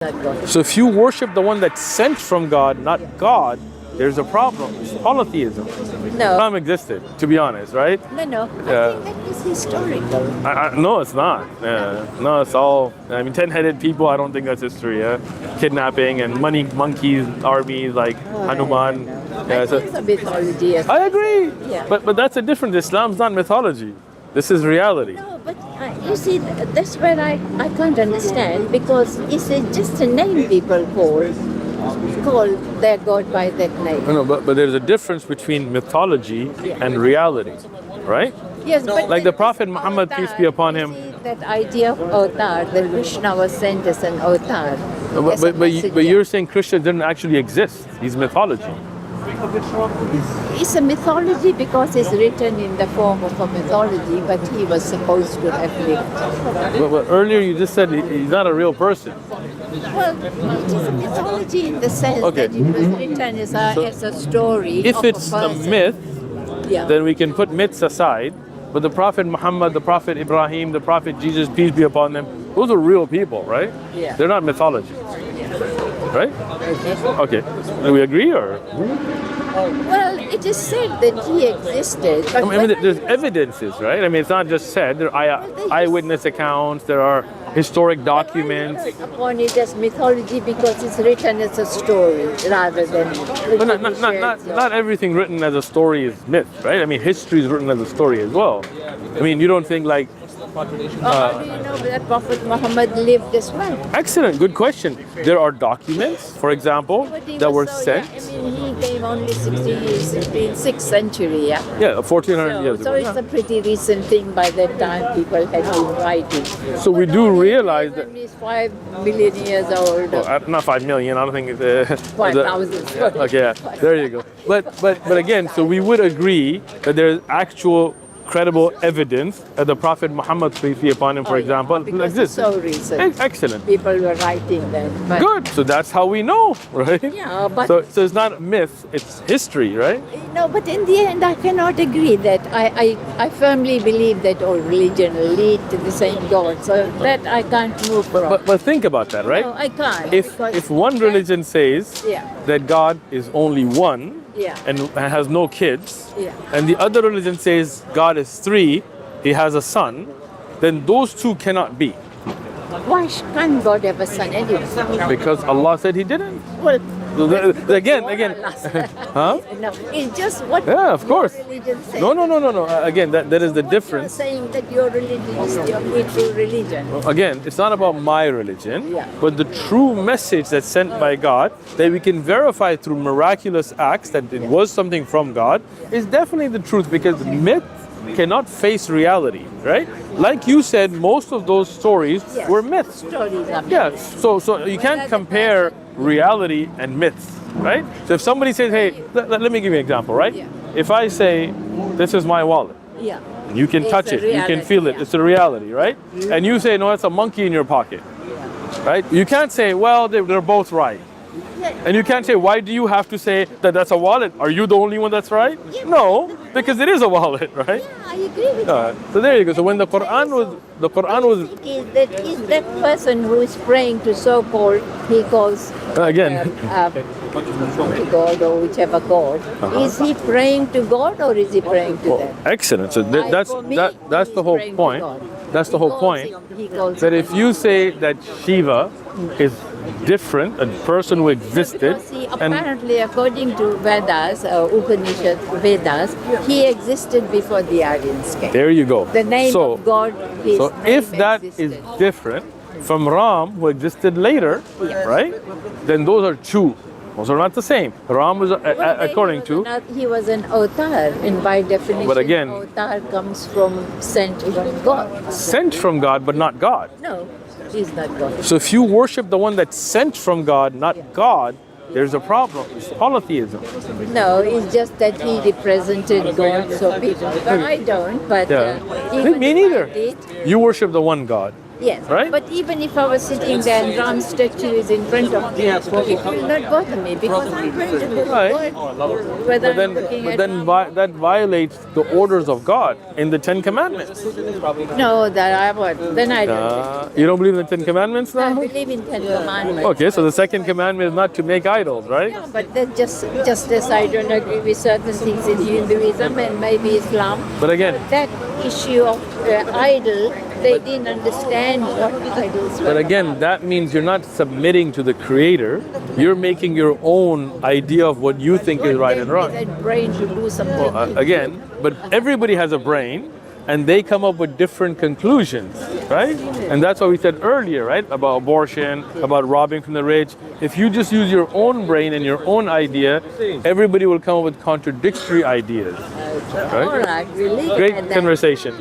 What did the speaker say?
Not God. So if you worship the one that's sent from God, not God, there's a problem. It's polytheism. No. Islam existed, to be honest, right? No. Yeah. I think that is historical. No, it's not. No, it's all. I mean, 10-headed people. I don't think that's history. Kidnapping and money monkeys, armies like Hanuman. I think it's a mythology. I agree. Yeah. But that's a different. Islam's not mythology. This is reality. No, but you see, that's where I can't understand, because it's just a name people call their God by that name. No, but there's a difference between mythology and reality, right? Yes, but Like the Prophet Muhammad, peace be upon him. See, that idea of avatar, that Krishna was sent as an avatar. as a But messenger. you're saying Krishna didn't actually exist. He's mythology. It's a mythology because it's written in the form of a mythology, but he was supposed to have lived. But earlier you just said he's not a real person. Well, it is a mythology in the sense Okay. that it was written as a story. If of it's a person. myth, Yeah. then we can put myths aside. But the Prophet Muhammad, the Prophet Ibrahim, the Prophet Jesus, peace be upon them, those are real people, right? Yeah. They're not mythology. Right? Okay. Okay. Do we agree or? Well, it is said that he existed. But I mean, there's evidences, right? I mean, it's not just said. There are eyewitness accounts. There are historic documents. upon it as mythology because it's written as a story rather than. But not everything written as a story is myth, right? I mean, history is written as a story as well. I mean, you don't think like. How do you know that Prophet Muhammad lived as well? Excellent, good question. There are documents, for example, But he that was were so sent. young. I mean, he came only 60 years, in 6th century, yeah. Yeah, 1400 years So ago. it's a pretty recent thing. By that time, people had been writing. So we But do only realize that. He's 5 million years old. Not 5 million. I don't think it's 5,000. Okay, yeah, there you go. But again, so we would agree that there's actual credible evidence that the Prophet Muhammad, peace be upon him, for example, because exists. it's so recent. Excellent. People were writing then. But Good. So that's how we know, right? Yeah, but So it's not a myth, it's history, right? no, but in the end, I cannot agree that I firmly believe that all religion lead to the same God. So that I can't move from. But think about that, right? No, I can't. If because one that- religion says Yeah. that God is only one Yeah. and has no kids, Yeah. and the other religion says God is three, he has a son, then those two cannot be. Why can't God have a son anyway? Because Allah said he didn't. Well, So again. Huh? No, it's just what Yeah, of course. your religion says. No. Again, that is the What difference. You're saying that your religion is your true religion. Again, it's not about my religion, Yeah. but the true message that's sent by God that we can verify through miraculous acts that it was something from God is definitely the truth, because myth cannot face reality, right? Like you said, most of those stories Yes. were myths. Stories are Yeah, so you can't compare reality and myths, right? So if somebody says, hey, let me give you an example, right? Yeah. If I say, this is my wallet, Yeah. you can It's touch a it, you can reality, feel it, yeah. it's a reality, right? And you say, no, it's a monkey in your pocket, right? You can't say, well, they're both right. And you can't say, why do you have to say that that's a wallet? Are you the only one that's right? No, because it is a wallet, right? I agree with that. So there you go. So when the Quran was Is that person who is praying to so-called, he calls again, to God or whichever God, is he praying to God or is he praying to them? excellent. So For me, that's he the is whole praying to point. God. That's the He whole calls point. He calls That him if you say that Shiva is different, a person who existed, Because see, and apparently, according to Vedas, Upanishad Vedas, he existed before the Aryans came. there you go. The name so, of God, his So name if that is existed. different from Ram, who existed later, Yes. right? Then those are two. Those are not the same. Ram was, according to, He was an avatar, and by definition, But again- avatar comes from sent from God. sent from God, but not God. No, he's not God. So if you worship the one that's sent from God, not God, there's a problem. It's polytheism. No, it's just that he represented God, so people. But I don't. But Yeah. even Me if I neither. did, You worship the one God. Yes, right? but even if I was sitting there and Ram statue is in front of me, it will not bother me because I'm going to do Right. God, whether I'm looking at Ram. That violates the orders of God in the Ten Commandments. No, that I would. Then I don't. You don't believe in the Ten Commandments I now? believe in Ten Commandments. Okay, so the second commandment is not to make idols, right? Yeah, but then just as I don't agree with certain things in Hinduism and maybe Islam. But again, That issue of idol, they didn't understand what idols were. But again, that means you're not submitting to the Creator. You're making your own idea of what you think is right and wrong. That brain to do something. Again, but everybody has a brain, and they come up with different conclusions, right? And that's what we said earlier, right? About abortion, about robbing from the rich. If you just use your own brain and your own idea, everybody will come up with contradictory ideas. All right, we leave it Great at that. conversation.